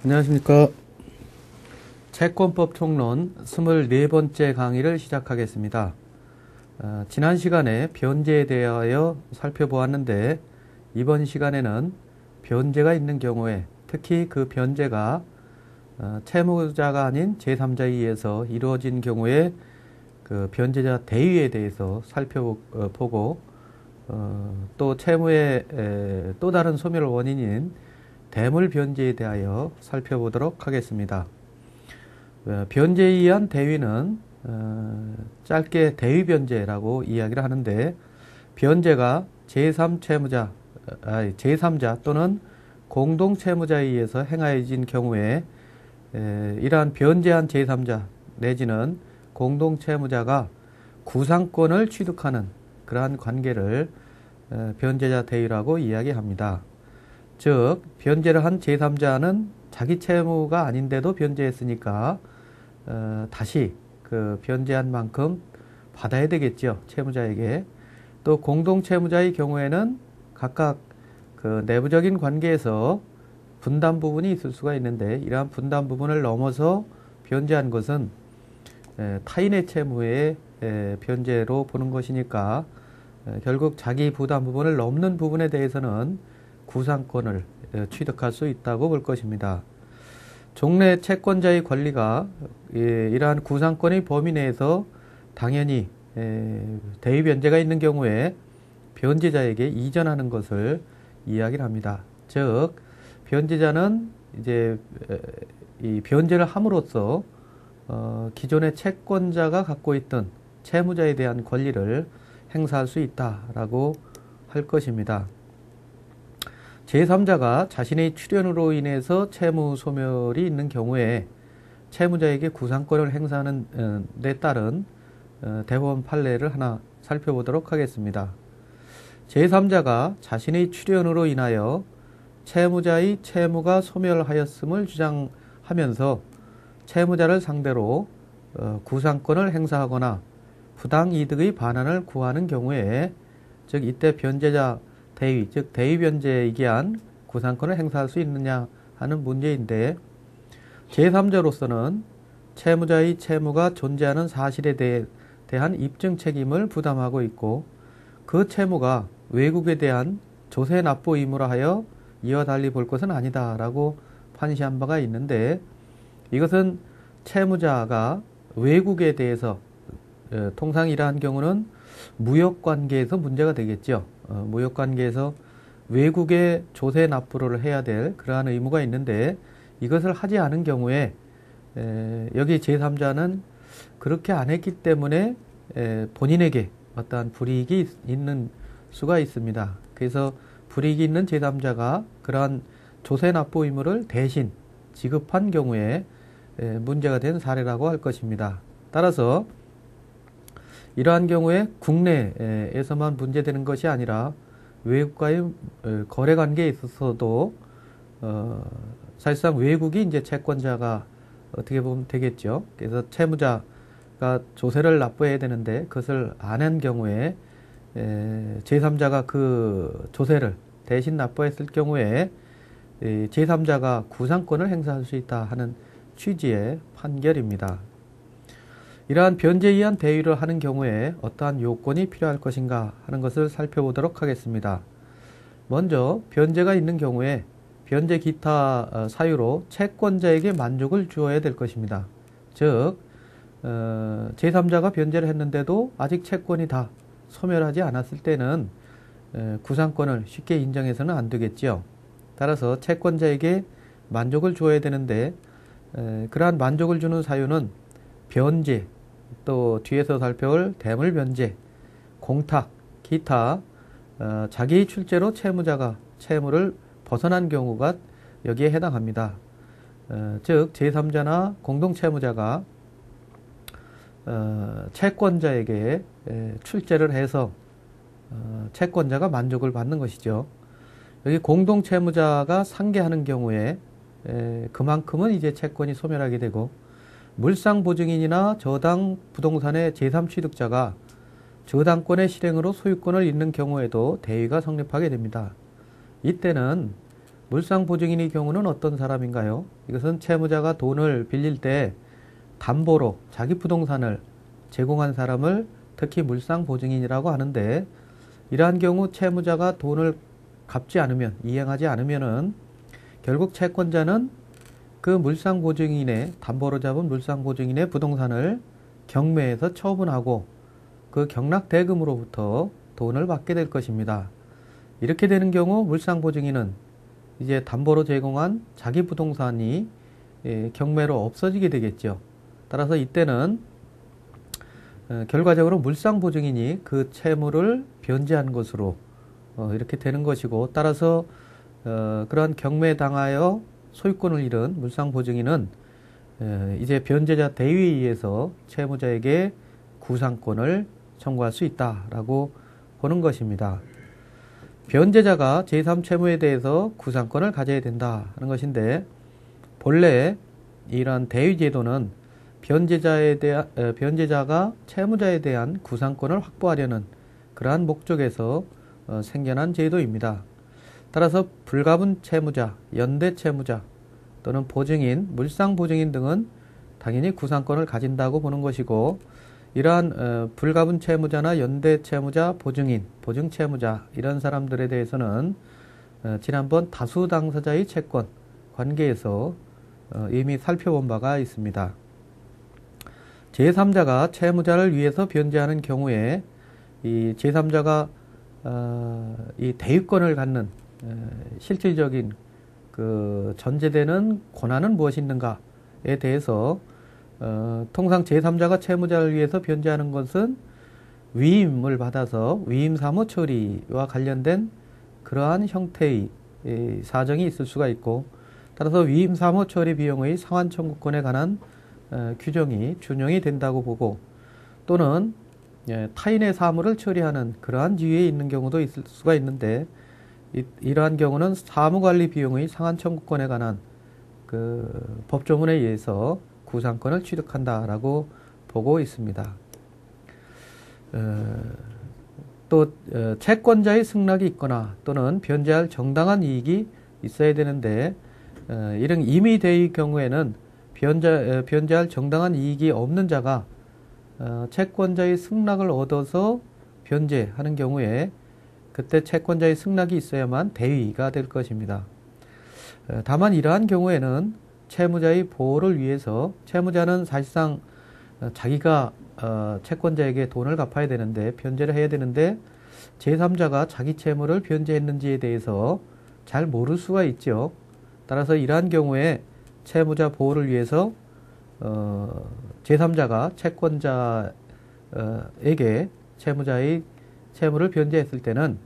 안녕하십니까. 채권법 총론 24번째 강의를 시작하겠습니다. 지난 시간에 변제에 대하여 살펴보았는데 이번 시간에는 변제가 있는 경우에 특히 그 변제가 채무자가 아닌 제3자에 의해서 이루어진 경우에 그 변제자 대위에 대해서 살펴보고 또 채무의 또 다른 소멸 원인인 대물 변제에 대하여 살펴보도록 하겠습니다. 변제에 의한 대위는 짧게 대위 변제라고 이야기를 하는데, 변제가 제3자 또는 공동 채무자에 의해서 행하여진 경우에 이러한 변제한 제3자 내지는 공동 채무자가 구상권을 취득하는 그러한 관계를 변제자 대위라고 이야기합니다. 즉, 변제를 한 제3자는 자기 채무가 아닌데도 변제했으니까 다시 그 변제한 만큼 받아야 되겠죠, 채무자에게. 또 공동 채무자의 경우에는 각각 그 내부적인 관계에서 분담 부분이 있을 수가 있는데, 이러한 분담 부분을 넘어서 변제한 것은 타인의 채무의 변제로 보는 것이니까 결국 자기 부담 부분을 넘는 부분에 대해서는 구상권을 취득할 수 있다고 볼 것입니다. 종래 채권자의 권리가 이러한 구상권의 범위 내에서 당연히 대위 변제가 있는 경우에 변제자에게 이전하는 것을 이야기를 합니다. 즉, 변제자는 이제 이 변제를 함으로써 기존의 채권자가 갖고 있던 채무자에 대한 권리를 행사할 수 있다라고 할 것입니다. 제3자가 자신의 출연으로 인해서 채무 소멸이 있는 경우에 채무자에게 구상권을 행사하는 데 따른 대법원 판례를 하나 살펴보도록 하겠습니다. 제3자가 자신의 출연으로 인하여 채무자의 채무가 소멸하였음을 주장하면서 채무자를 상대로 구상권을 행사하거나 부당이득의 반환을 구하는 경우에, 즉 이때 변제자 대위, 즉 대위 변제에 기한 구상권을 행사할 수 있느냐 하는 문제인데, 제3자로서는 채무자의 채무가 존재하는 사실에 대한 입증 책임을 부담하고 있고, 그 채무가 외국에 대한 조세 납부 의무로 하여 이와 달리 볼 것은 아니다라고 판시한 바가 있는데, 이것은 채무자가 외국에 대해서 통상 이러한 경우는 무역관계에서 문제가 되겠죠. 무역관계에서 외국에 조세 납부를 해야 될 그러한 의무가 있는데, 이것을 하지 않은 경우에 여기 제3자는 그렇게 안 했기 때문에 본인에게 어떠한 불이익이 있는 수가 있습니다. 그래서 불이익이 있는 제3자가 그러한 조세 납부 의무를 대신 지급한 경우에 문제가 된 사례라고 할 것입니다. 따라서 이러한 경우에 국내에서만 문제되는 것이 아니라 외국과의 거래 관계에 있어서도 사실상 외국이 이제 채권자가 어떻게 보면 되겠죠. 그래서 채무자가 조세를 납부해야 되는데 그것을 안 한 경우에 제3자가 그 조세를 대신 납부했을 경우에 제3자가 구상권을 행사할 수 있다 하는 취지의 판결입니다. 이러한 변제에 의한 대위를 하는 경우에 어떠한 요건이 필요할 것인가 하는 것을 살펴보도록 하겠습니다. 먼저 변제가 있는 경우에 변제 기타 사유로 채권자에게 만족을 주어야 될 것입니다. 즉, 제3자가 변제를 했는데도 아직 채권이 다 소멸하지 않았을 때는 구상권을 쉽게 인정해서는 안 되겠죠. 따라서 채권자에게 만족을 주어야 되는데, 그러한 만족을 주는 사유는 변제, 또 뒤에서 살펴볼 대물 변제, 공탁, 기타 자기 출제로 채무자가 채무를 벗어난 경우가 여기에 해당합니다. 즉 제3자나 공동채무자가 채권자에게 출제를 해서 채권자가 만족을 받는 것이죠. 여기 공동채무자가 상계하는 경우에 그만큼은 이제 채권이 소멸하게 되고, 물상보증인이나 저당 부동산의 제3취득자가 저당권의 실행으로 소유권을 잃는 경우에도 대위가 성립하게 됩니다. 이때는 물상보증인의 경우는 어떤 사람인가요? 이것은 채무자가 돈을 빌릴 때 담보로 자기 부동산을 제공한 사람을 특히 물상보증인이라고 하는데, 이러한 경우 채무자가 돈을 갚지 않으면, 이행하지 않으면은 결국 채권자는 그 물상보증인의, 담보로 잡은 물상보증인의 부동산을 경매에서 처분하고 그 경락대금으로부터 돈을 받게 될 것입니다. 이렇게 되는 경우 물상보증인은 이제 담보로 제공한 자기 부동산이 경매로 없어지게 되겠죠. 따라서 이때는 결과적으로 물상보증인이 그 채무를 변제한 것으로 이렇게 되는 것이고, 따라서 그러한 경매당하여 소유권을 잃은 물상보증인은 이제 변제자 대위에 의해서 채무자에게 구상권을 청구할 수 있다라고 보는 것입니다. 변제자가 제3채무에 대해서 구상권을 가져야 된다는 것인데, 본래 이러한 대위제도는 변제자가 채무자에 대한 구상권을 확보하려는 그러한 목적에서 생겨난 제도입니다. 따라서 불가분 채무자, 연대 채무자 또는 보증인, 물상보증인 등은 당연히 구상권을 가진다고 보는 것이고, 이러한 불가분 채무자나 연대 채무자, 보증인, 보증 채무자 이런 사람들에 대해서는 지난번 다수 당사자의 채권 관계에서 이미 살펴본 바가 있습니다. 제3자가 채무자를 위해서 변제하는 경우에 이 제3자가 이 대유권을 갖는 실질적인 그 전제되는 권한은 무엇이 있는가에 대해서 통상 제3자가 채무자를 위해서 변제하는 것은 위임을 받아서 위임 사무 처리와 관련된 그러한 형태의 사정이 있을 수가 있고, 따라서 위임 사무 처리 비용의 상환 청구권에 관한 규정이 준용이 된다고 보고, 또는 타인의 사무를 처리하는 그러한 지위에 있는 경우도 있을 수가 있는데, 이러한 경우는 사무관리 비용의 상환 청구권에 관한 그 법조문에 의해서 구상권을 취득한다라고 보고 있습니다. 또 채권자의 승낙이 있거나 또는 변제할 정당한 이익이 있어야 되는데, 이런 임의대의 경우에는 변제할 정당한 이익이 없는 자가 채권자의 승낙을 얻어서 변제하는 경우에 그때 채권자의 승낙이 있어야만 대위가 될 것입니다. 다만 이러한 경우에는 채무자의 보호를 위해서 채무자는 사실상 자기가 채권자에게 돈을 갚아야 되는데, 변제를 해야 되는데 제3자가 자기 채무를 변제했는지에 대해서 잘 모를 수가 있죠. 따라서 이러한 경우에 채무자 보호를 위해서 제3자가 채권자에게 채무자의 채무를 변제했을 때는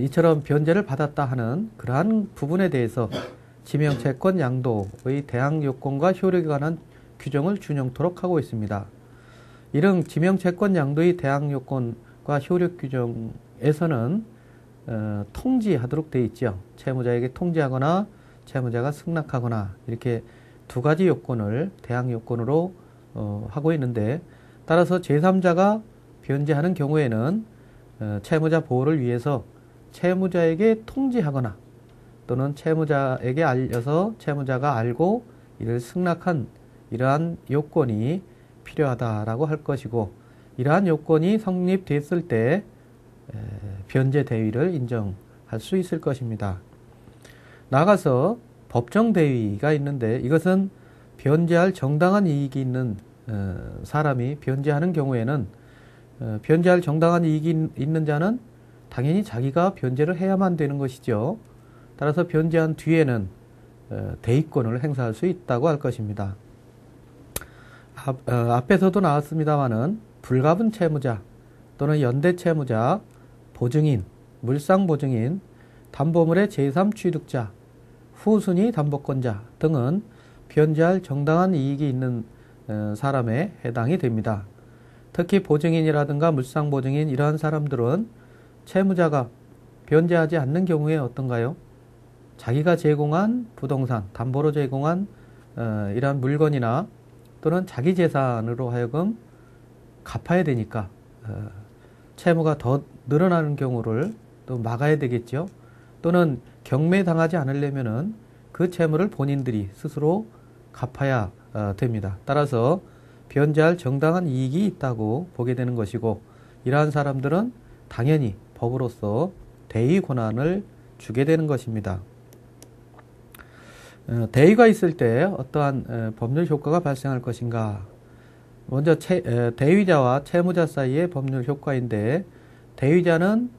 이처럼 변제를 받았다 하는 그러한 부분에 대해서 지명채권 양도의 대항 요건과 효력에 관한 규정을 준용토록 하고 있습니다. 이런 지명채권 양도의 대항 요건과 효력 규정에서는 통지하도록 되어 있죠. 채무자에게 통지하거나 채무자가 승낙하거나 이렇게 두 가지 요건을 대항 요건으로 하고 있는데, 따라서 제3자가 변제하는 경우에는 채무자 보호를 위해서 채무자에게 통지하거나 또는 채무자에게 알려서 채무자가 알고 이를 승낙한 이러한 요건이 필요하다라고 할 것이고, 이러한 요건이 성립됐을 때 변제 대위를 인정할 수 있을 것입니다. 나아가서 법정 대위가 있는데, 이것은 변제할 정당한 이익이 있는 사람이 변제하는 경우에는 변제할 정당한 이익이 있는 자는 당연히 자기가 변제를 해야만 되는 것이죠. 따라서 변제한 뒤에는 대위권을 행사할 수 있다고 할 것입니다. 앞에서도 나왔습니다마는 불가분 채무자 또는 연대 채무자, 보증인, 물상보증인, 담보물의 제3취득자, 후순위 담보권자 등은 변제할 정당한 이익이 있는 사람에 해당이 됩니다. 특히 보증인이라든가 물상보증인 이러한 사람들은 채무자가 변제하지 않는 경우에 어떤가요? 자기가 제공한 부동산, 담보로 제공한 이러한 물건이나 또는 자기 재산으로 하여금 갚아야 되니까 채무가 더 늘어나는 경우를 또 막아야 되겠죠. 또는 경매당하지 않으려면은 그 채무를 본인들이 스스로 갚아야 됩니다. 따라서 변제할 정당한 이익이 있다고 보게 되는 것이고, 이러한 사람들은 당연히 법으로서 대위 권한을 주게 되는 것입니다. 대위가 있을 때 어떠한 법률 효과가 발생할 것인가? 먼저 대위자와 채무자 사이의 법률 효과인데, 대위자는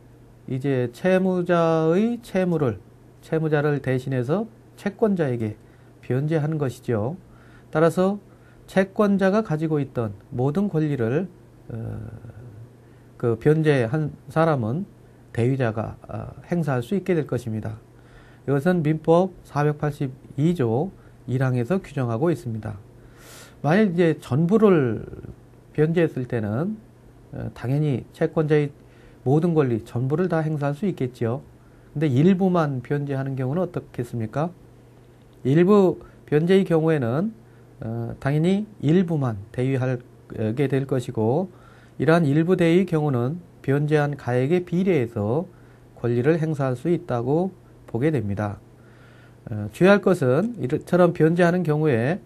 이제 채무자의 채무자를 대신해서 채권자에게 변제하는 것이죠. 따라서 채권자가 가지고 있던 모든 권리를 그 변제한 사람은 대위자가 행사할 수 있게 될 것입니다. 이것은 민법 482조 1항에서 규정하고 있습니다. 만약 이제 전부를 변제했을 때는 당연히 채권자의 모든 권리 전부를 다 행사할 수 있겠지요. 근데 일부만 변제하는 경우는 어떻겠습니까? 일부 변제의 경우에는 당연히 일부만 대위하게 될 것이고, 이러한 일부 대위의 경우는 변제한 가액에 비례해서 권리를 행사할 수 있다고 보게 됩니다. 주의할 것은 이처럼 변제하는 경우에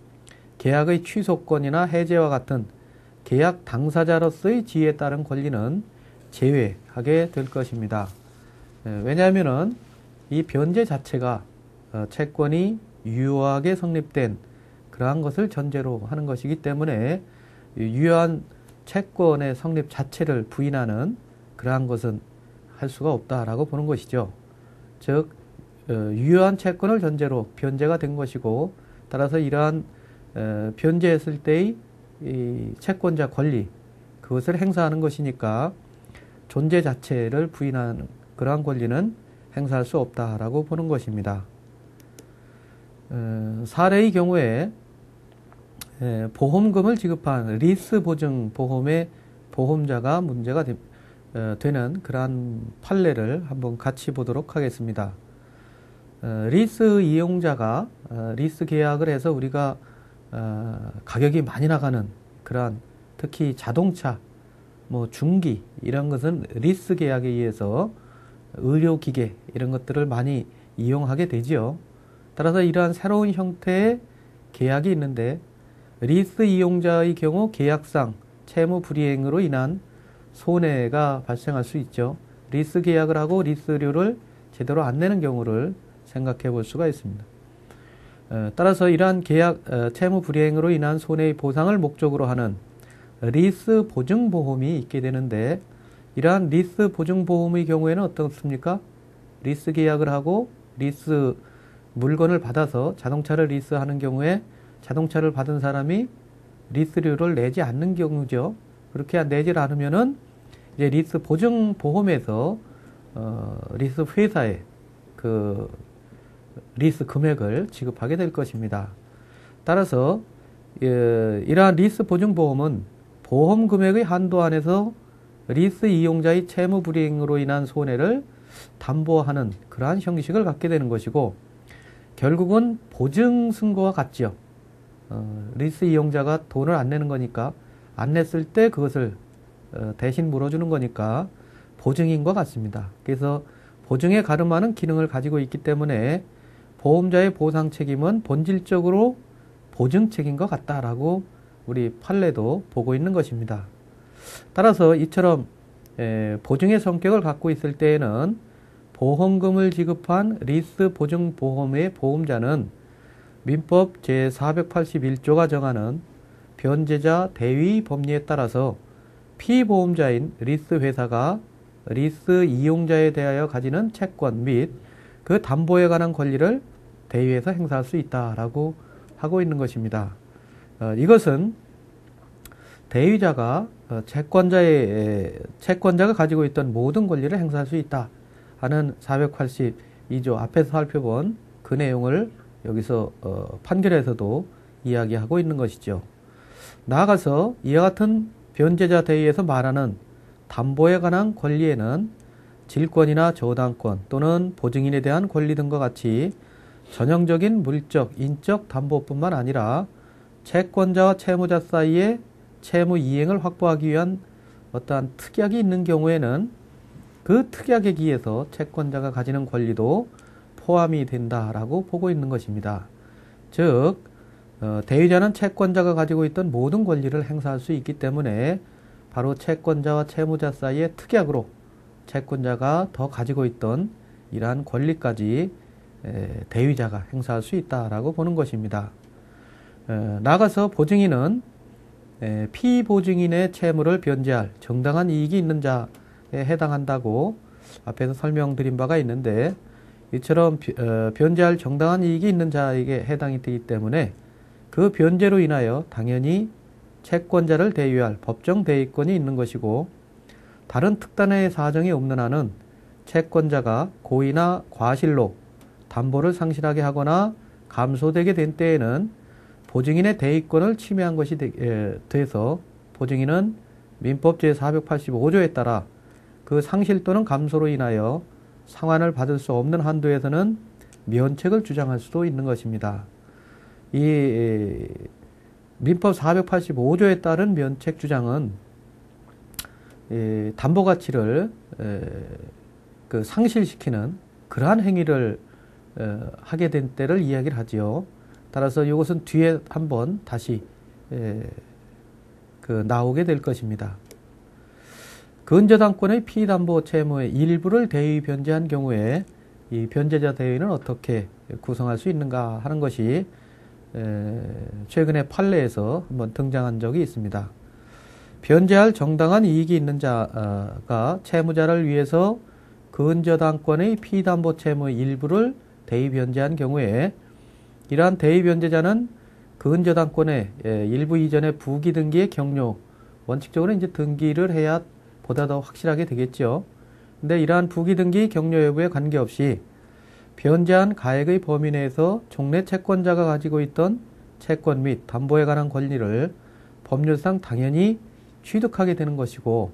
계약의 취소권이나 해제와 같은 계약 당사자로서의 지위에 따른 권리는 제외하게 될 것입니다. 왜냐하면은 이 변제 자체가 채권이 유효하게 성립된 그러한 것을 전제로 하는 것이기 때문에 유효한 채권의 성립 자체를 부인하는 그러한 것은 할 수가 없다라고 보는 것이죠. 즉 유효한 채권을 전제로 변제가 된 것이고, 따라서 이러한 변제했을 때의 이 채권자 권리, 그것을 행사하는 것이니까 존재 자체를 부인하는 그러한 권리는 행사할 수 없다라고 보는 것입니다. 사례의 경우에 보험금을 지급한 리스 보증 보험의 보험자가 문제가 되는 그러한 판례를 한번 같이 보도록 하겠습니다. 리스 이용자가 리스 계약을 해서 우리가 가격이 많이 나가는 그러한 특히 자동차, 뭐 중기 이런 것은 리스 계약에 의해서 의료기계 이런 것들을 많이 이용하게 되지요. 따라서 이러한 새로운 형태의 계약이 있는데, 리스 이용자의 경우 계약상 채무 불이행으로 인한 손해가 발생할 수 있죠. 리스 계약을 하고 리스료를 제대로 안 내는 경우를 생각해 볼 수가 있습니다. 따라서 이러한 계약 채무 불이행으로 인한 손해의 보상을 목적으로 하는 리스 보증보험이 있게 되는데, 이러한 리스 보증보험의 경우에는 어떻습니까? 리스 계약을 하고 리스 물건을 받아서 자동차를 리스하는 경우에 자동차를 받은 사람이 리스료를 내지 않는 경우죠. 그렇게 내지 않으면은 이제 리스 보증보험에서 리스 회사에 그 리스 금액을 지급하게 될 것입니다. 따라서 이러한 리스 보증보험은 보험 금액의 한도 안에서 리스 이용자의 채무 불이행으로 인한 손해를 담보하는 그러한 형식을 갖게 되는 것이고, 결국은 보증 승고와 같죠. 리스 이용자가 돈을 안 내는 거니까, 안 냈을 때 그것을 대신 물어주는 거니까 보증인 것 같습니다. 그래서 보증에 가름하는 기능을 가지고 있기 때문에 보험자의 보상 책임은 본질적으로 보증 책임인 것 같다라고 우리 판례도 보고 있는 것입니다. 따라서 이처럼 보증의 성격을 갖고 있을 때에는 보험금을 지급한 리스 보증보험의 보험자는 민법 제481조가 정하는 변제자 대위 법리에 따라서 피보험자인 리스 회사가 리스 이용자에 대하여 가지는 채권 및 그 담보에 관한 권리를 대위에서 행사할 수 있다라고 하고 있는 것입니다. 이것은 대위자가 채권자가 가지고 있던 모든 권리를 행사할 수 있다 하는 482조 앞에서 살펴본 그 내용을 여기서 판결에서도 이야기하고 있는 것이죠. 나아가서 이와 같은 변제자 대위에서 말하는 담보에 관한 권리에는 질권이나 저당권 또는 보증인에 대한 권리 등과 같이 전형적인 물적, 인적 담보뿐만 아니라 채권자와 채무자 사이에 채무 이행을 확보하기 위한 어떠한 특약이 있는 경우에는 그 특약에 기해서 채권자가 가지는 권리도 포함이 된다라고 보고 있는 것입니다. 즉 대위자는 채권자가 가지고 있던 모든 권리를 행사할 수 있기 때문에 바로 채권자와 채무자 사이의 특약으로 채권자가 더 가지고 있던 이러한 권리까지 대위자가 행사할 수 있다라고 보는 것입니다. 나아가서 보증인은 피보증인의 채무를 변제할 정당한 이익이 있는 자에 해당한다고 앞에서 설명드린 바가 있는데, 이처럼 변제할 정당한 이익이 있는 자에게 해당이 되기 때문에 그 변제로 인하여 당연히 채권자를 대위할 법정 대위권이 있는 것이고, 다른 특단의 사정이 없는 한은 채권자가 고의나 과실로 담보를 상실하게 하거나 감소되게 된 때에는 보증인의 대위권을 침해한 것이 돼서 보증인은 민법 제485조에 따라 그 상실 또는 감소로 인하여 상환을 받을 수 없는 한도에서는 면책을 주장할 수도 있는 것입니다. 이 민법 485조에 따른 면책 주장은 담보 가치를 상실시키는 그러한 행위를 하게 된 때를 이야기를 하지요. 따라서 이것은 뒤에 한번 다시 나오게 될 것입니다. 근저당권의 피담보 채무의 일부를 대위 변제한 경우에 이 변제자 대위는 어떻게 구성할 수 있는가 하는 것이 최근에 판례에서 한번 등장한 적이 있습니다. 변제할 정당한 이익이 있는 자가 채무자를 위해서 근저당권의 피담보 채무의 일부를 대위 변제한 경우에 이러한 대위 변제자는 근저당권의 일부 이전의 부기 등기의 경료, 원칙적으로 이제 등기를 해야 보다 더 확실하게 되겠죠. 근데 이러한 부기 등기 경료 여부에 관계없이 변제한 가액의 범위 내에서 종래 채권자가 가지고 있던 채권 및 담보에 관한 권리를 법률상 당연히 취득하게 되는 것이고,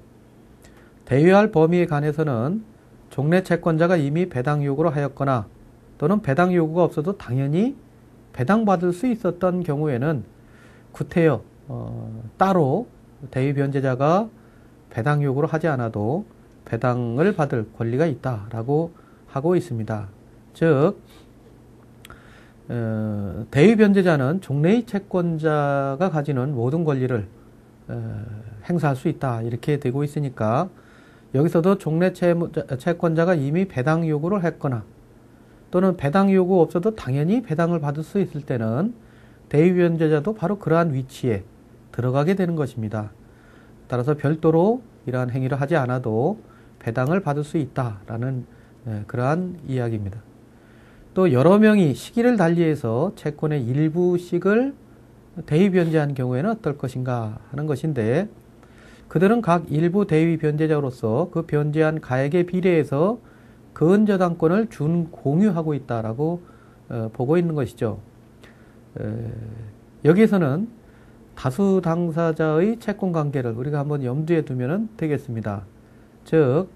대위할 범위에 관해서는 종래 채권자가 이미 배당 요구를 하였거나 또는 배당 요구가 없어도 당연히 배당받을 수 있었던 경우에는 구태여 따로 대위 변제자가 배당 요구를 하지 않아도 배당을 받을 권리가 있다라고 하고 있습니다. 즉 대위 변제자는 종래의 채권자가 가지는 모든 권리를 행사할 수 있다 이렇게 되고 있으니까, 여기서도 종래 채권자가 이미 배당 요구를 했거나 또는 배당 요구 없어도 당연히 배당을 받을 수 있을 때는 대위 변제자도 바로 그러한 위치에 들어가게 되는 것입니다. 따라서 별도로 이러한 행위를 하지 않아도 배당을 받을 수 있다라는 그러한 이야기입니다. 또 여러 명이 시기를 달리해서 채권의 일부씩을 대위 변제한 경우에는 어떨 것인가 하는 것인데, 그들은 각 일부 대위 변제자로서 그 변제한 가액에 비례해서 근저당권을 준공유하고 있다라고 보고 있는 것이죠. 여기에서는 다수 당사자의 채권 관계를 우리가 한번 염두에 두면 되겠습니다. 즉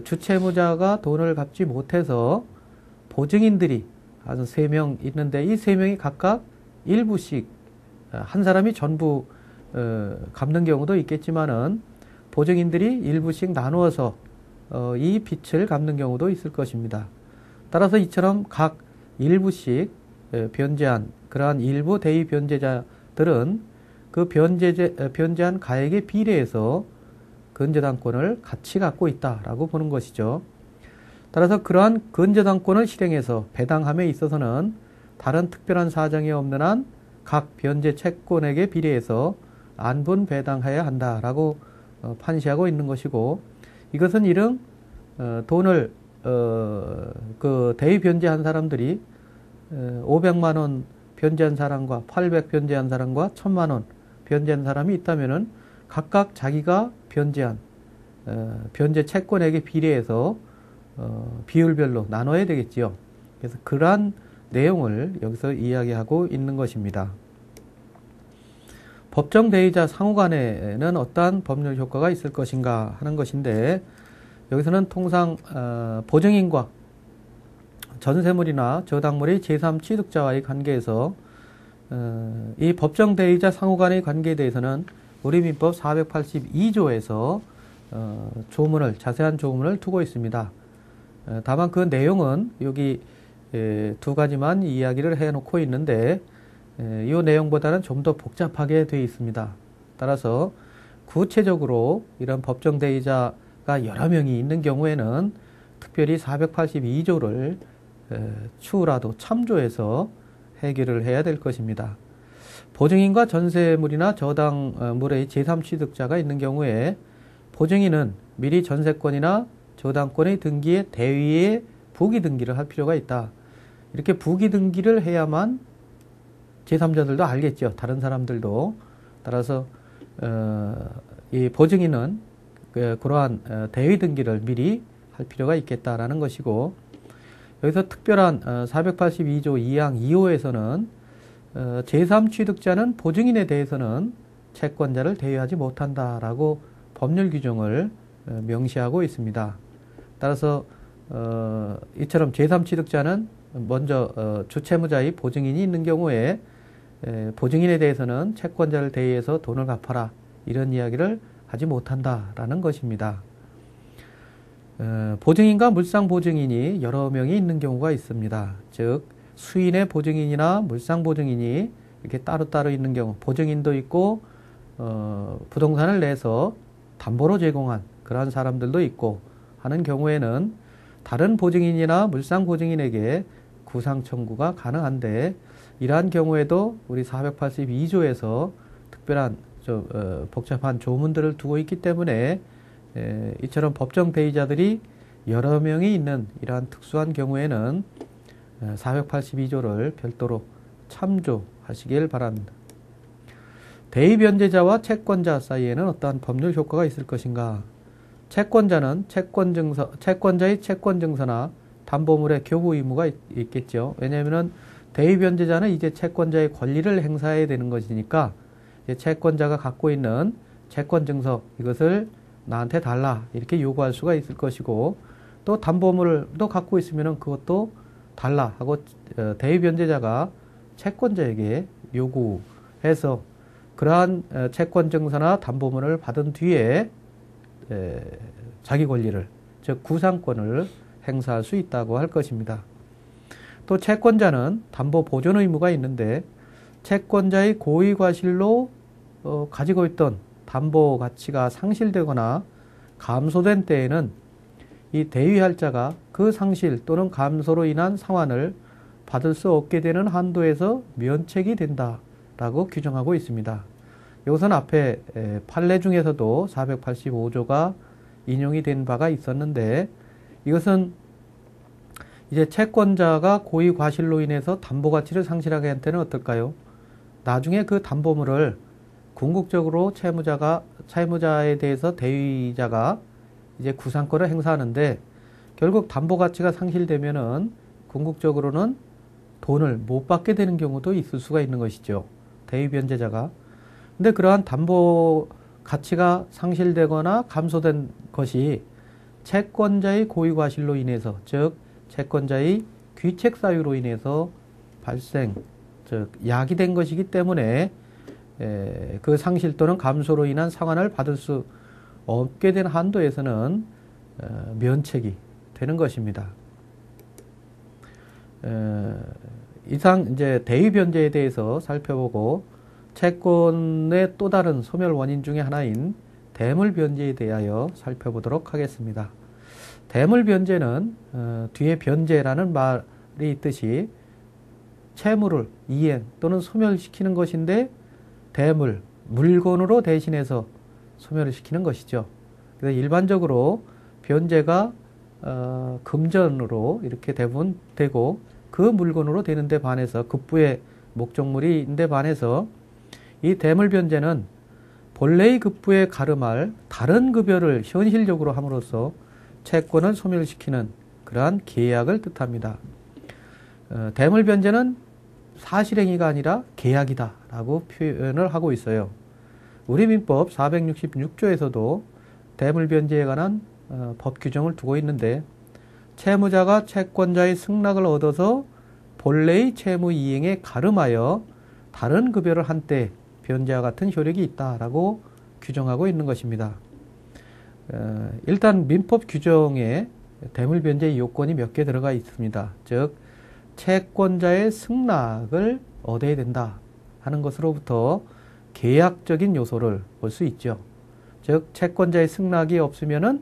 주채무자가 돈을 갚지 못해서 보증인들이 아주 3명 있는데, 이 3명이 각각 일부씩, 한 사람이 전부 갚는 경우도 있겠지만은 보증인들이 일부씩 나누어서 이 빚을 갚는 경우도 있을 것입니다. 따라서 이처럼 각 일부씩 변제한 그러한 일부 대위 변제자들은 그 변제한 가액에 비례해서 근저당권을 같이 갖고 있다라고 보는 것이죠. 따라서 그러한 근저당권을 실행해서 배당함에 있어서는 다른 특별한 사정이 없는 한 각 변제 채권액에 비례해서 안분 배당해야 한다라고 판시하고 있는 것이고, 이것은 이른 돈을 그 대위 변제한 사람들이 500만 원 변제한 사람과 800 변제한 사람과 1000만 원 변제한 사람이 있다면은 각각 자기가 변제한 변제 채권액에 비례해서 비율별로 나눠야 되겠지요. 그래서 그러한 내용을 여기서 이야기하고 있는 것입니다. 법정 대위자 상호 간에는 어떠한 법률 효과가 있을 것인가 하는 것인데, 여기서는 통상 보증인과 전세물이나 저당물의 제3취득자와의 관계에서 이 법정 대위자 상호 간의 관계에 대해서는 우리 민법 482조에서 자세한 조문을 두고 있습니다. 다만 그 내용은 여기 두 가지만 이야기를 해놓고 있는데 이 내용보다는 좀 더 복잡하게 되어 있습니다. 따라서 구체적으로 이런 법정 대의자가 여러 명이 있는 경우에는 특별히 482조를 추후라도 참조해서 해결을 해야 될 것입니다. 보증인과 전세물이나 저당물의 제3취득자가 있는 경우에 보증인은 미리 전세권이나 저당권의 등기에 대위에 부기 등기를 할 필요가 있다. 이렇게 부기 등기를 해야만 제3자들도 알겠죠. 다른 사람들도. 따라서 이 보증인은 그러한 대위 등기를 미리 할 필요가 있겠다라는 것이고, 여기서 특별한 482조 2항 2호에서는 제3취득자는 보증인에 대해서는 채권자를 대위하지 못한다라고 법률 규정을 명시하고 있습니다. 따라서 이처럼 제3취득자는 먼저 주채무자의 보증인이 있는 경우에 보증인에 대해서는 채권자를 대위해서 돈을 갚아라, 이런 이야기를 하지 못한다라는 것입니다. 보증인과 물상보증인이 여러 명이 있는 경우가 있습니다. 즉 수인의 보증인이나 물상보증인이 이렇게 따로따로 있는 경우, 보증인도 있고 부동산을 내서 담보로 제공한 그러한 사람들도 있고 하는 경우에는 다른 보증인이나 물상보증인에게 구상 청구가 가능한데, 이러한 경우에도 우리 482조에서 특별한 복잡한 조문들을 두고 있기 때문에 이처럼 법정 대의자들이 여러 명이 있는 이러한 특수한 경우에는 482조를 별도로 참조하시길 바랍니다. 대의 변제자와 채권자 사이에는 어떠한 법률 효과가 있을 것인가? 채권자는 채권자의 채권증서나 담보물의 교부 의무가 있겠죠. 왜냐하면 대의 변제자는 이제 채권자의 권리를 행사해야 되는 것이니까 채권자가 갖고 있는 채권증서, 이것을 나한테 달라, 이렇게 요구할 수가 있을 것이고, 또 담보물도 갖고 있으면 그것도 달라 하고 대의 변제자가 채권자에게 요구해서 그러한 채권증서나 담보물을 받은 뒤에 자기 권리를, 즉 구상권을 행사할 수 있다고 할 것입니다. 또 채권자는 담보 보존 의무가 있는데, 채권자의 고의 과실로 가지고 있던 담보 가치가 상실되거나 감소된 때에는 이 대위할 자가 그 상실 또는 감소로 인한 상환을 받을 수 없게 되는 한도에서 면책이 된다라고 규정하고 있습니다. 이것은 앞에 판례 중에서도 485조가 인용이 된 바가 있었는데, 이것은 이제 채권자가 고의 과실로 인해서 담보 가치를 상실하게 한 때는 어떨까요? 나중에 그 담보물을 궁극적으로 채무자에 대해서 대위자가 이제 구상권을 행사하는데, 결국 담보 가치가 상실되면은 궁극적으로는 돈을 못 받게 되는 경우도 있을 수가 있는 것이죠. 대위 변제자가. 근데 그러한 담보 가치가 상실되거나 감소된 것이 채권자의 고의 과실로 인해서, 즉 채권자의 귀책 사유로 인해서 즉 야기된 것이기 때문에 그 상실 또는 감소로 인한 상환을 받을 수 없게 된 한도에서는 면책이 되는 것입니다. 이상 이제 대위 변제에 대해서 살펴보고, 채권의 또 다른 소멸 원인 중에 하나인 대물 변제에 대하여 살펴보도록 하겠습니다. 대물 변제는 뒤에 변제라는 말이 있듯이 채무를 이행 또는 소멸시키는 것인데, 대물, 물건으로 대신해서 소멸을 시키는 것이죠. 그래서 일반적으로 변제가 금전으로 이렇게 대부분 되고, 그 물건으로 되는데 반해서, 급부의 목적물인데 반해서 이 대물 변제는 본래의 급부에 가름할 다른 급여를 현실적으로 함으로써 채권을 소멸시키는 그러한 계약을 뜻합니다. 대물 변제는 사실행위가 아니라 계약이다 라고 표현을 하고 있어요. 우리 민법 466조에서도 대물 변제에 관한 법 규정을 두고 있는데, 채무자가 채권자의 승낙을 얻어서 본래의 채무 이행에 가름하여 다른 급여를 한 때 변제와 같은 효력이 있다라고 규정하고 있는 것입니다. 일단 민법 규정에 대물변제의 요건이 몇 개 들어가 있습니다. 즉 채권자의 승낙을 얻어야 된다 하는 것으로부터 계약적인 요소를 볼 수 있죠. 즉 채권자의 승낙이 없으면은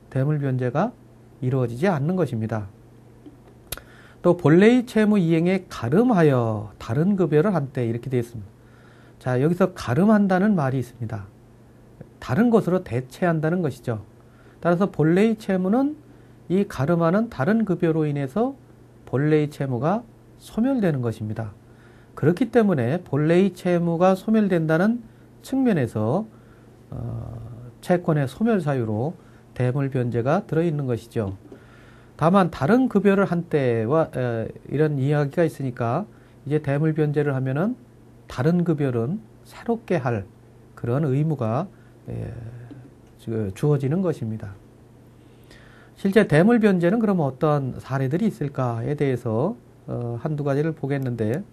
대물변제가 이루어지지 않는 것입니다. 또 본래의 채무 이행에 가름하여 다른 급여를 한때 이렇게 되어 있습니다. 자, 여기서 가름한다는 말이 있습니다. 다른 것으로 대체한다는 것이죠. 따라서 본래의 채무는 이 가름하는 다른 급여로 인해서 본래의 채무가 소멸되는 것입니다. 그렇기 때문에 본래의 채무가 소멸된다는 측면에서 채권의 소멸 사유로 대물변제가 들어있는 것이죠. 다만 다른 급여를 한 때와 이런 이야기가 있으니까 이제 대물변제를 하면은 다른 급여는 새롭게 할 그런 의무가 주어지는 것입니다. 실제 대물변제는 그럼 어떤 사례들이 있을까에 대해서 한두 가지를 보겠는데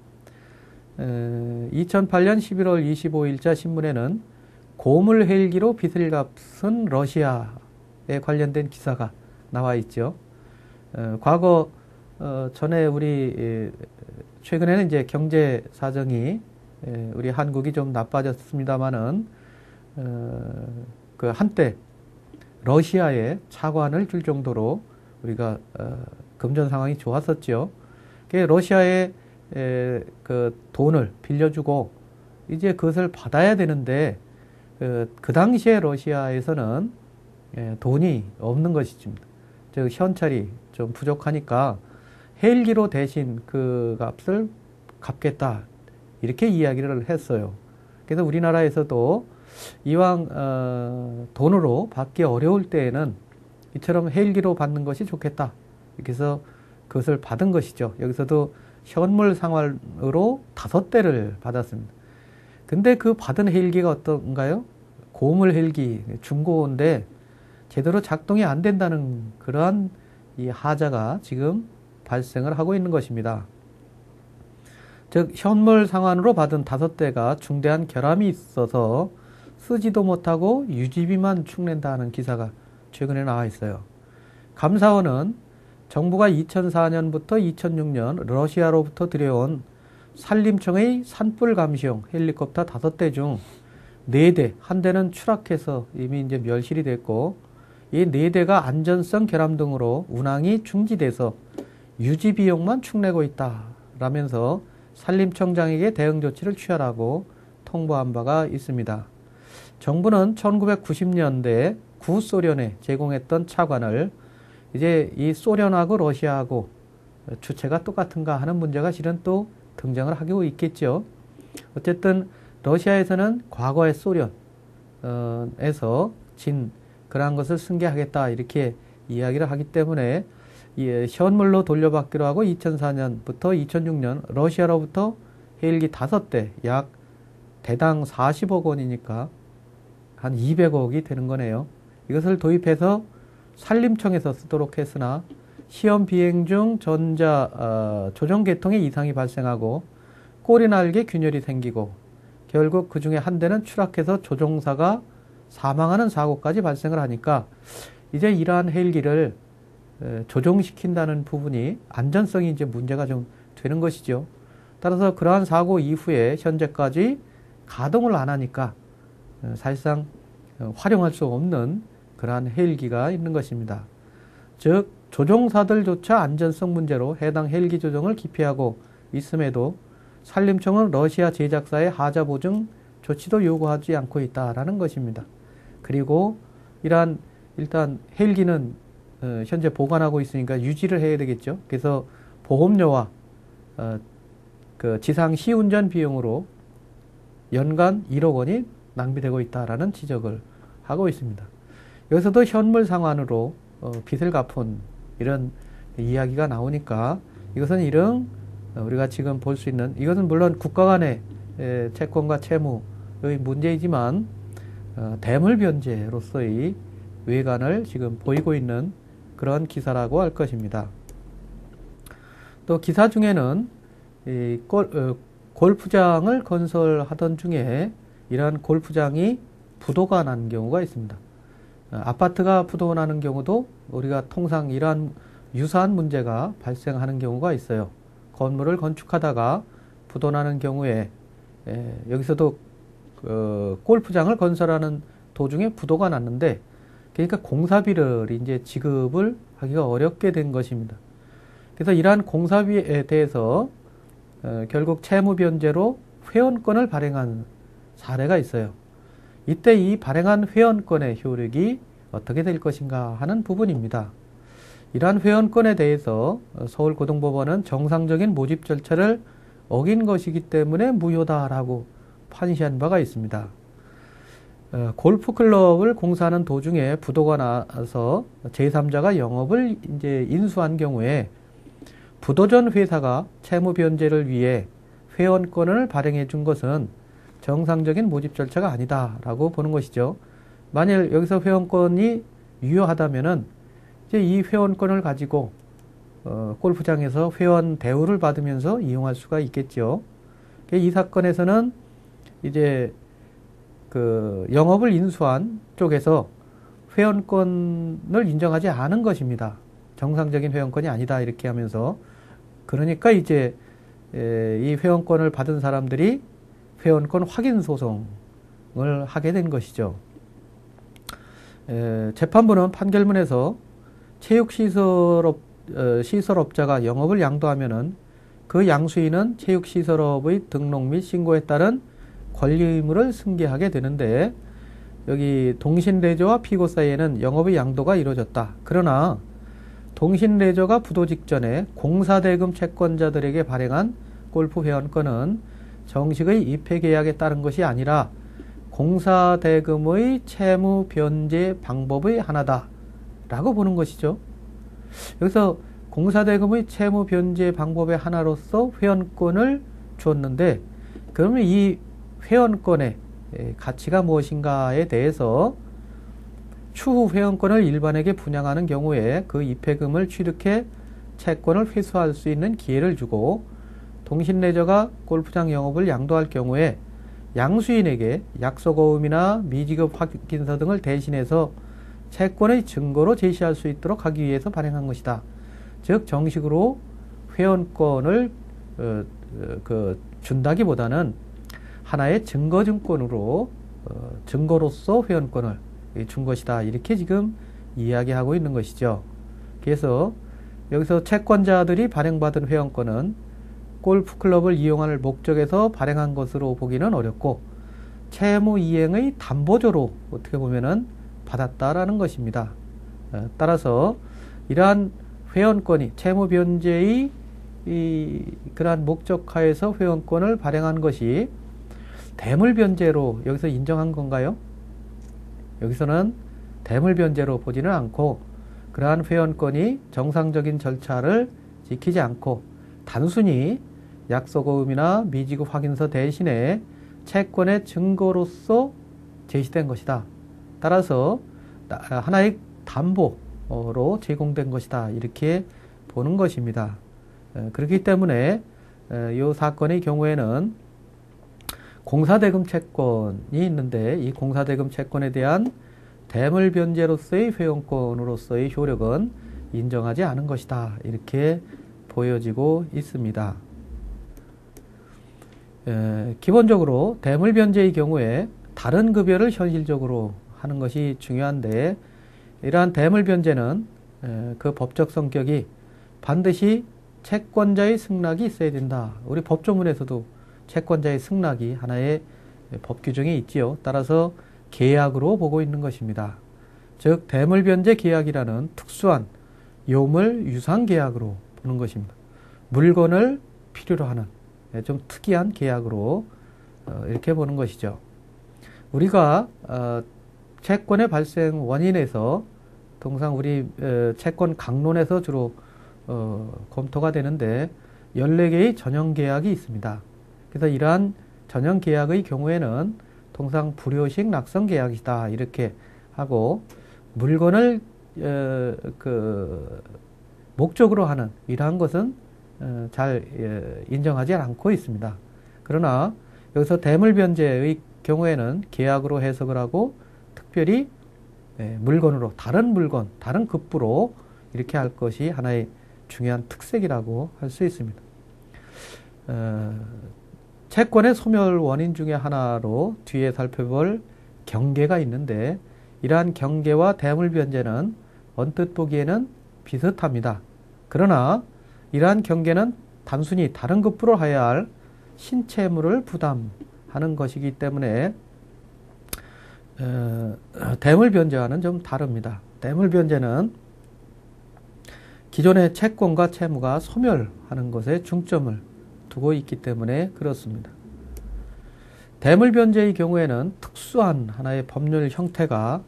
2008년 11월 25일자 신문에는 고물 헬기로 빚을 갚은 러시아에 관련된 기사가 나와 있죠. 과거 전에 우리 최근에는 이제 경제 사정이 우리 한국이 좀 나빠졌습니다만은 그 한때 러시아에 차관을 줄 정도로 우리가 금전 상황이 좋았었죠. 러시아에 그 돈을 빌려주고 이제 그것을 받아야 되는데 그 당시에 러시아에서는 돈이 없는 것이죠. 즉 현찰이 좀 부족하니까 헬기로 대신 그 값을 갚겠다 이렇게 이야기를 했어요. 그래서 우리나라에서도 이왕 돈으로 받기 어려울 때에는 이처럼 헬기로 받는 것이 좋겠다. 이렇게 해서 그것을 받은 것이죠. 여기서도 현물 상환으로 5대를 받았습니다. 근데 그 받은 헬기가 어떤가요? 고물 헬기, 중고인데 제대로 작동이 안 된다는 그러한 이 하자가 지금 발생을 하고 있는 것입니다. 즉 현물 상환으로 받은 5대가 중대한 결함이 있어서 쓰지도 못하고 유지비만 축낸다는 기사가 최근에 나와 있어요. 감사원은 정부가 2004년부터 2006년 러시아로부터 들여온 산림청의 산불 감시용 헬리콥터 5대 중 4대, 한 대는 추락해서 이미 이제 멸실이 됐고 이 4대가 안전성 결함 등으로 운항이 중지돼서 유지 비용만 축내고 있다라면서 산림청장에게 대응 조치를 취하라고 통보한 바가 있습니다. 정부는 1990년대 구소련에 제공했던 차관을 이제 이 소련하고 러시아하고 주체가 똑같은가 하는 문제가 실은 또 등장을 하고 있겠죠. 어쨌든 러시아에서는 과거의 소련에서 진 그러한 것을 승계하겠다 이렇게 이야기를 하기 때문에 현물로 돌려받기로 하고 2004년부터 2006년 러시아로부터 헬기 5대 약 대당 40억 원이니까 한 200억이 되는 거네요. 이것을 도입해서 산림청에서 쓰도록 했으나 시험 비행 중 조종 계통에 이상이 발생하고 꼬리 날개 균열이 생기고 결국 그 중에 한 대는 추락해서 조종사가 사망하는 사고까지 발생을 하니까 이제 이러한 헬기를 조종시킨다는 부분이 안전성이 이제 문제가 좀 되는 것이죠. 따라서 그러한 사고 이후에 현재까지 가동을 안 하니까 사실상 활용할 수 없는 그러한 헬기가 있는 것입니다. 즉 조종사들조차 안전성 문제로 해당 헬기 조종을 기피하고 있음에도 산림청은 러시아 제작사의 하자 보증 조치도 요구하지 않고 있다라는 것입니다. 그리고 일단 헬기는 현재 보관하고 있으니까 유지를 해야 되겠죠. 그래서 보험료와 그 지상 시운전 비용으로 연간 1억 원이 낭비되고 있다라는 지적을 하고 있습니다. 여기서도 현물 상환으로 빚을 갚은 이런 이야기가 나오니까 이것은 우리가 지금 볼 수 있는 이것은 물론 국가 간의 채권과 채무의 문제이지만 대물변제로서의 외관을 지금 보이고 있는 그런 기사라고 할 것입니다. 또 기사 중에는 골프장을 건설하던 중에 이러한 골프장이 부도가 난 경우가 있습니다. 아파트가 부도나는 경우도 우리가 통상 이러한 유사한 문제가 발생하는 경우가 있어요. 건물을 건축하다가 부도나는 경우에 여기서도 골프장을 건설하는 도중에 부도가 났는데, 그러니까 공사비를 이제 지급을 하기가 어렵게 된 것입니다. 그래서 이러한 공사비에 대해서 결국 채무 변제로 회원권을 발행한 사례가 있어요. 이때 이 발행한 회원권의 효력이 어떻게 될 것인가 하는 부분입니다. 이러한 회원권에 대해서 서울고등법원은 정상적인 모집 절차를 어긴 것이기 때문에 무효다라고 판시한 바가 있습니다. 골프클럽을 공사하는 도중에 부도가 나서 제3자가 영업을 이제 인수한 경우에 부도 전 회사가 채무 변제를 위해 회원권을 발행해 준 것은 정상적인 모집 절차가 아니다라고 보는 것이죠. 만일 여기서 회원권이 유효하다면은 이제 이 회원권을 가지고 골프장에서 회원 대우를 받으면서 이용할 수가 있겠죠. 이 사건에서는 이제 그 영업을 인수한 쪽에서 회원권을 인정하지 않은 것입니다. 정상적인 회원권이 아니다 이렇게 하면서, 그러니까 이제 이 회원권을 받은 사람들이 회원권 확인 소송을 하게 된 것이죠. 재판부는 판결문에서 체육시설업자가 영업을 양도하면은 그 양수인은 체육시설업의 등록 및 신고에 따른 권리 의무를 승계하게 되는데, 여기 동신레저와 피고 사이에는 영업의 양도가 이루어졌다. 그러나 동신레저가 부도 직전에 공사대금 채권자들에게 발행한 골프 회원권은 정식의 입회 계약에 따른 것이 아니라 공사대금의 채무 변제 방법의 하나다 라고 보는 것이죠. 여기서 공사대금의 채무 변제 방법의 하나로서 회원권을 줬는데, 그러면 이 회원권의 가치가 무엇인가에 대해서 추후 회원권을 일반에게 분양하는 경우에 그 입회금을 취득해 채권을 회수할 수 있는 기회를 주고, 동신레저가 골프장 영업을 양도할 경우에 양수인에게 약속어음이나 미지급 확인서 등을 대신해서 채권의 증거로 제시할 수 있도록 하기 위해서 발행한 것이다. 즉 정식으로 회원권을 준다기보다는 하나의 증거증권으로 증거로서 회원권을 준 것이다. 이렇게 지금 이야기하고 있는 것이죠. 그래서 여기서 채권자들이 발행받은 회원권은 골프클럽을 이용할 목적에서 발행한 것으로 보기는 어렵고 채무 이행의 담보조로 어떻게 보면은 받았다라는 것입니다. 따라서 이러한 회원권이 채무 변제의 그러한 목적하에서 회원권을 발행한 것이 대물 변제로 여기서 인정한 건가요? 여기서는 대물 변제로 보지는 않고 그러한 회원권이 정상적인 절차를 지키지 않고 단순히 약속어음이나 미지급 확인서 대신에 채권의 증거로서 제시된 것이다. 따라서 하나의 담보로 제공된 것이다. 이렇게 보는 것입니다. 그렇기 때문에 이 사건의 경우에는 공사대금 채권이 있는데 이 공사대금 채권에 대한 대물 변제로서의 회원권으로서의 효력은 인정하지 않은 것이다. 이렇게 보여지고 있습니다. 기본적으로 대물 변제의 경우에 다른 급여를 현실적으로 하는 것이 중요한데, 이러한 대물 변제는 그 법적 성격이 반드시 채권자의 승낙이 있어야 된다. 우리 법조문에서도 채권자의 승낙이 하나의 법 규정이 있지요. 따라서 계약으로 보고 있는 것입니다. 즉 대물 변제 계약이라는 특수한 요물 유상 계약으로 보는 것입니다. 물건을 필요로 하는 좀 특이한 계약으로 이렇게 보는 것이죠. 우리가 채권의 발생 원인에서 통상 우리 채권 강론에서 주로 검토가 되는데 14개의 전형 계약이 있습니다. 그래서 이러한 전형 계약의 경우에는 통상 불효식 낙성 계약이다 이렇게 하고, 물건을 목적으로 하는 이러한 것은 잘 인정하지 않고 있습니다. 그러나 여기서 대물 변제의 경우에는 계약으로 해석을 하고 특별히 물건으로, 다른 물건, 다른 급부로 이렇게 할 것이 하나의 중요한 특색이라고 할 수 있습니다. 채권의 소멸 원인 중에 하나로 뒤에 살펴볼 경계가 있는데, 이러한 경계와 대물변제는 언뜻 보기에는 비슷합니다. 그러나 이러한 경계는 단순히 다른 급부로 해야 할 신채무를 부담하는 것이기 때문에 대물변제와는 좀 다릅니다. 대물변제는 기존의 채권과 채무가 소멸하는 것에 중점을 두고 있기 때문에 그렇습니다. 대물변제의 경우에는 특수한 하나의 법률 형태가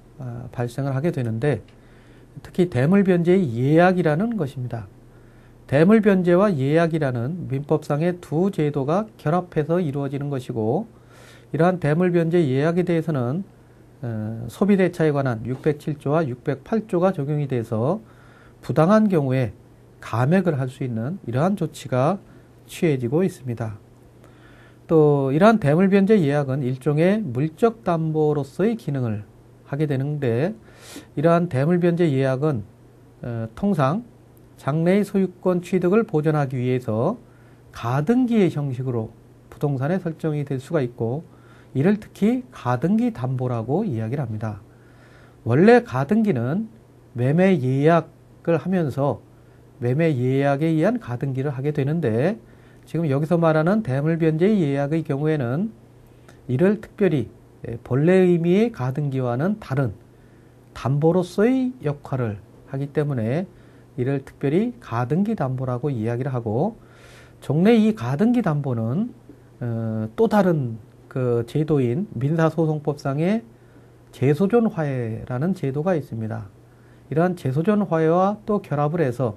발생을 하게 되는데, 특히 대물변제의 예약이라는 것입니다. 대물변제와 예약이라는 민법상의 두 제도가 결합해서 이루어지는 것이고, 이러한 대물변제 예약에 대해서는 소비대차에 관한 607조와 608조가 적용이 돼서 부당한 경우에 감액을 할 수 있는 이러한 조치가 취해지고 있습니다. 또 이러한 대물변제 예약은 일종의 물적 담보로서의 기능을 하게 되는데, 이러한 대물변제 예약은 통상 장래의 소유권 취득을 보전하기 위해서 가등기의 형식으로 부동산에 설정이 될 수가 있고, 이를 특히 가등기 담보라고 이야기를 합니다. 원래 가등기는 매매 예약을 하면서 매매 예약에 의한 가등기를 하게 되는데, 지금 여기서 말하는 대물변제 예약의 경우에는 이를 특별히 본래 의미의 가등기와는 다른 담보로서의 역할을 하기 때문에 이를 특별히 가등기 담보라고 이야기를 하고, 종래 이 가등기 담보는 또 다른 그 제도인 민사소송법상의 재소존화해라는 제도가 있습니다. 이러한 재소존화해와 또 결합을 해서,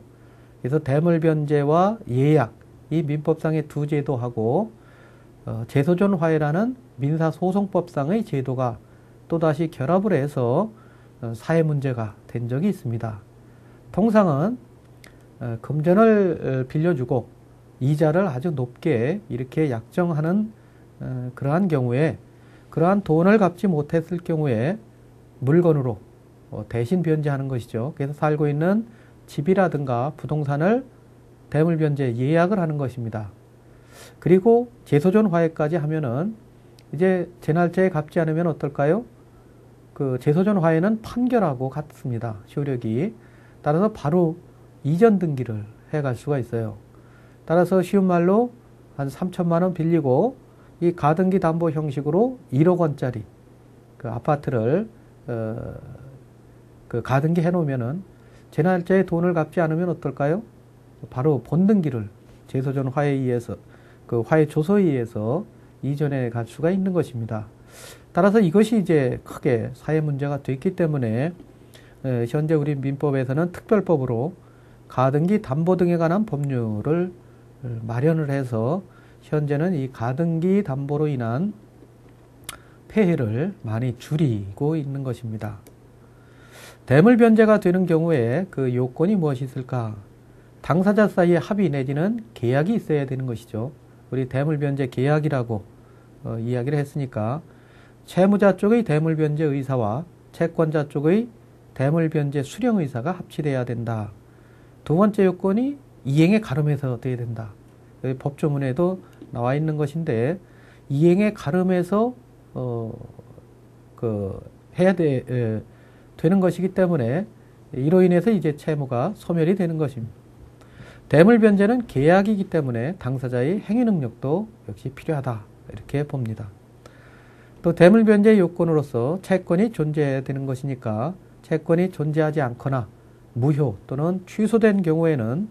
그래서 대물변제와 예약, 이 민법상의 두 제도하고 재소존화해라는 민사소송법상의 제도가 또다시 결합을 해서 사회 문제가 된 적이 있습니다. 통상은 금전을 빌려주고 이자를 아주 높게 이렇게 약정하는 그러한 경우에, 그러한 돈을 갚지 못했을 경우에 물건으로 대신 변제하는 것이죠. 그래서 살고 있는 집이라든가 부동산을 대물변제 예약을 하는 것입니다. 그리고 재소존화해까지 하면은 이제 제 날짜에 갚지 않으면 어떨까요? 그 재소존화해는 판결하고 같습니다. 효력이. 따라서 바로 이전 등기를 해갈 수가 있어요. 따라서 쉬운 말로 한 3천만 원 빌리고 이 가등기 담보 형식으로 1억 원짜리 그 아파트를 그 가등기 해놓으면은 제 날짜에 돈을 갚지 않으면 어떨까요? 바로 본등기를 재소존 화해에 의해서, 그 화해 조서에 의해서 이전해 갈 수가 있는 것입니다. 따라서 이것이 이제 크게 사회 문제가 됐기 때문에 현재 우리 민법에서는 특별법으로 가등기 담보 등에 관한 법률을 마련을 해서 현재는 이 가등기 담보로 인한 폐해를 많이 줄이고 있는 것입니다. 대물변제가 되는 경우에 그 요건이 무엇이 있을까? 당사자 사이에 합의 내지는 계약이 있어야 되는 것이죠. 우리 대물변제 계약이라고 이야기를 했으니까 채무자 쪽의 대물변제 의사와 채권자 쪽의 대물변제 수령 의사가 합치돼야 된다. 두 번째 요건이 이행에 가름해서 돼야 된다. 여기 법조문에도 나와 있는 것인데, 이행에 가름해서 해야 되는 것이기 때문에 이로 인해서 이제 채무가 소멸이 되는 것입니다. 대물변제는 계약이기 때문에 당사자의 행위 능력도 역시 필요하다, 이렇게 봅니다. 또 대물변제 요건으로서 채권이 존재해야 되는 것이니까 채권이 존재하지 않거나 무효 또는 취소된 경우에는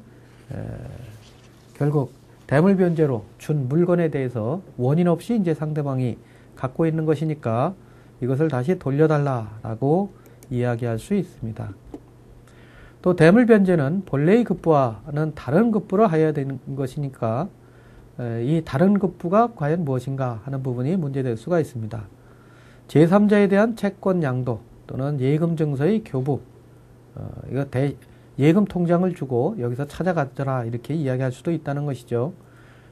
결국 대물변제로 준 물건에 대해서 원인 없이 이제 상대방이 갖고 있는 것이니까 이것을 다시 돌려달라라고 이야기할 수 있습니다. 또 대물변제는 본래의 급부와는 다른 급부로 해야 되는 것이니까 이 다른 급부가 과연 무엇인가 하는 부분이 문제될 수가 있습니다. 제3자에 대한 채권 양도 또는 예금 증서의 교부, 이거 예금 통장을 주고 여기서 찾아가더라 이렇게 이야기할 수도 있다는 것이죠.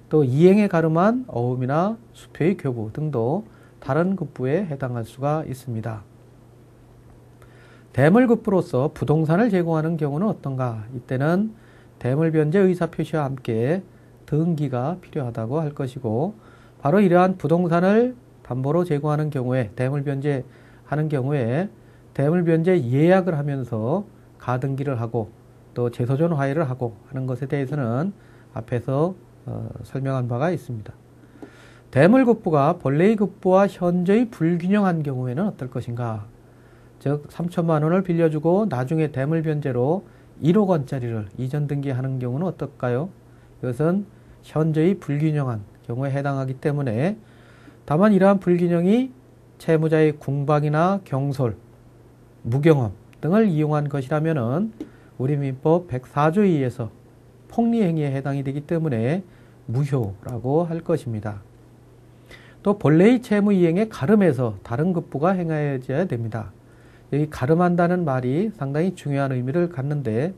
또 이행에 가름한 어음이나 수표의 교부 등도 다른 급부에 해당할 수가 있습니다. 대물급부로서 부동산을 제공하는 경우는 어떤가? 이때는 대물변제 의사표시와 함께 등기가 필요하다고 할 것이고, 바로 이러한 부동산을 담보로 제공하는 경우에, 대물변제 하는 경우에 대물변제 예약을 하면서 가등기를 하고 또 제소전 화해를 하고 하는 것에 대해서는 앞에서 설명한 바가 있습니다. 대물급부가 본래의 급부와 현저히 불균형한 경우에는 어떨 것인가? 즉 3천만 원을 빌려주고 나중에 대물변제로 1억 원짜리를 이전 등기하는 경우는 어떨까요? 이것은 현저히 불균형한 경우에 해당하기 때문에, 다만 이러한 불균형이 채무자의 궁박이나 경솔, 무경험 등을 이용한 것이라면은 우리 민법 104조에 의해서 폭리행위에 해당이 되기 때문에 무효라고 할 것입니다. 또 본래의 채무 이행에 가름해서 다른 급부가 행하여져야 됩니다. 여기 가름한다는 말이 상당히 중요한 의미를 갖는데,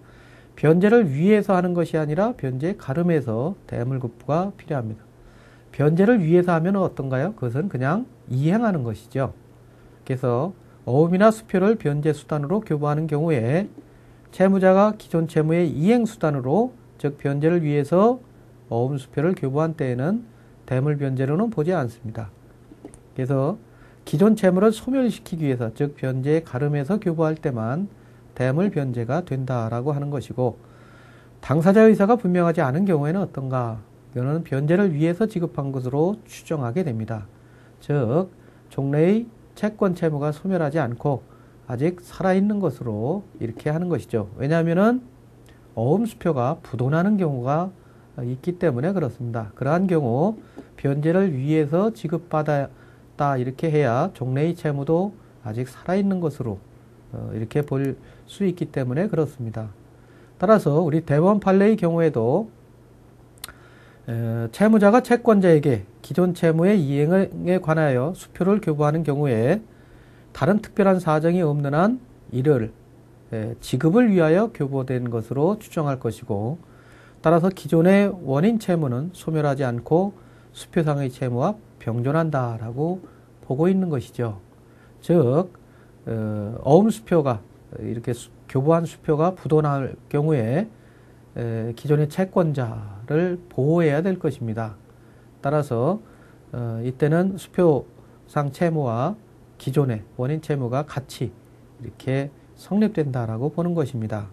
변제를 위해서 하는 것이 아니라 변제에 가름해서 대물급부가 필요합니다. 변제를 위해서 하면 어떤가요? 그것은 그냥 이행하는 것이죠. 그래서 어음이나 수표를 변제 수단으로 교부하는 경우에 채무자가 기존 채무의 이행 수단으로, 즉 변제를 위해서 어음 수표를 교부한 때에는 대물 변제로는 보지 않습니다. 그래서 기존 채무를 소멸시키기 위해서, 즉 변제에 가름해서 교부할 때만 대물 변제가 된다라고 하는 것이고, 당사자 의사가 분명하지 않은 경우에는 어떤가? 이거는 변제를 위해서 지급한 것으로 추정하게 됩니다. 즉 종래의 채권 채무가 소멸하지 않고 아직 살아있는 것으로 이렇게 하는 것이죠. 왜냐하면은 어음수표가 부도나는 경우가 있기 때문에 그렇습니다. 그러한 경우 변제를 위해서 지급받았다 이렇게 해야 종래의 채무도 아직 살아있는 것으로 이렇게 볼 수 있기 때문에 그렇습니다. 따라서 우리 대법원 판례의 경우에도 채무자가 채권자에게 기존 채무의 이행에 관하여 수표를 교부하는 경우에 다른 특별한 사정이 없는 한 이를 지급을 위하여 교부된 것으로 추정할 것이고, 따라서 기존의 원인 채무는 소멸하지 않고 수표상의 채무와 병존한다라고 보고 있는 것이죠. 즉 어음수표가 이렇게 교부한 수표가 부도날 경우에 기존의 채권자를 보호해야 될 것입니다. 따라서 이때는 수표상 채무와 기존의 원인 채무가 같이 이렇게 성립된다라고 보는 것입니다.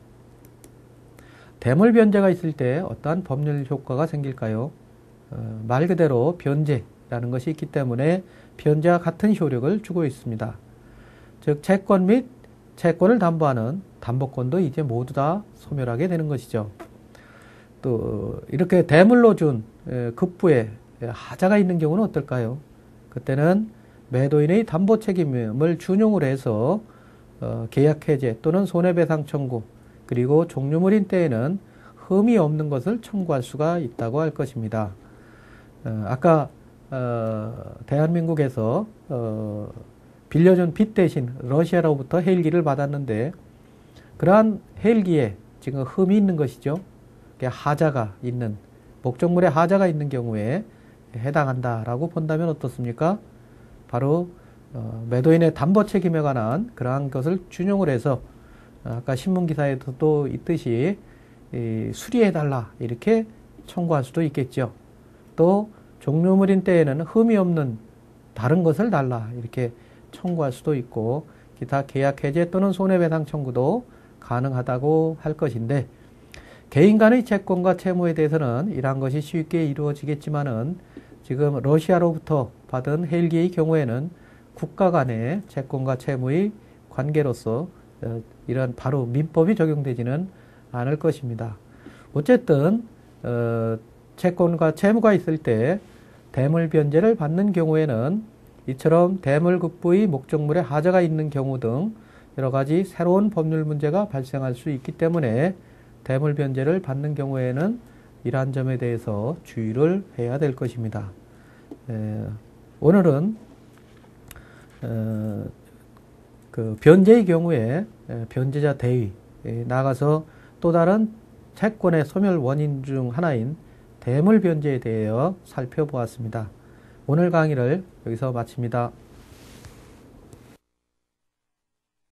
대물 변제가 있을 때 어떠한 법률 효과가 생길까요? 말 그대로 변제라는 것이 있기 때문에 변제와 같은 효력을 주고 있습니다. 즉 채권 및 채권을 담보하는 담보권도 이제 모두 다 소멸하게 되는 것이죠. 또 이렇게 대물로 준 급부에 하자가 있는 경우는 어떨까요? 그때는 매도인의 담보 책임을 준용을 해서 계약 해제 또는 손해배상 청구, 그리고 종류물인 때에는 흠이 없는 것을 청구할 수가 있다고 할 것입니다. 아까 대한민국에서 빌려준 빚 대신 러시아로부터 헬기를 받았는데, 그러한 헬기에 지금 흠이 있는 것이죠. 하자가 있는, 목적물에 하자가 있는 경우에 해당한다라고 본다면 어떻습니까? 바로 매도인의 담보 책임에 관한 그러한 것을 준용을 해서 아까 신문기사에도 있듯이 수리해달라 이렇게 청구할 수도 있겠죠. 또 종료물인 때에는 흠이 없는 다른 것을 달라 이렇게 청구할 수도 있고, 기타 계약 해제 또는 손해배상 청구도 가능하다고 할 것인데, 개인 간의 채권과 채무에 대해서는 이러한 것이 쉽게 이루어지겠지만은 지금 러시아로부터 받은 헬기의 경우에는 국가 간의 채권과 채무의 관계로서 이런 바로 민법이 적용되지는 않을 것입니다. 어쨌든 채권과 채무가 있을 때 대물 변제를 받는 경우에는 이처럼 대물급부의 목적물에 하자가 있는 경우 등 여러 가지 새로운 법률 문제가 발생할 수 있기 때문에 대물 변제를 받는 경우에는 이러한 점에 대해서 주의를 해야 될 것입니다. 오늘은 그 변제의 경우에 변제자 대위, 나아가서 또 다른 채권의 소멸 원인 중 하나인 대물 변제에 대하여 살펴보았습니다. 오늘 강의를 여기서 마칩니다.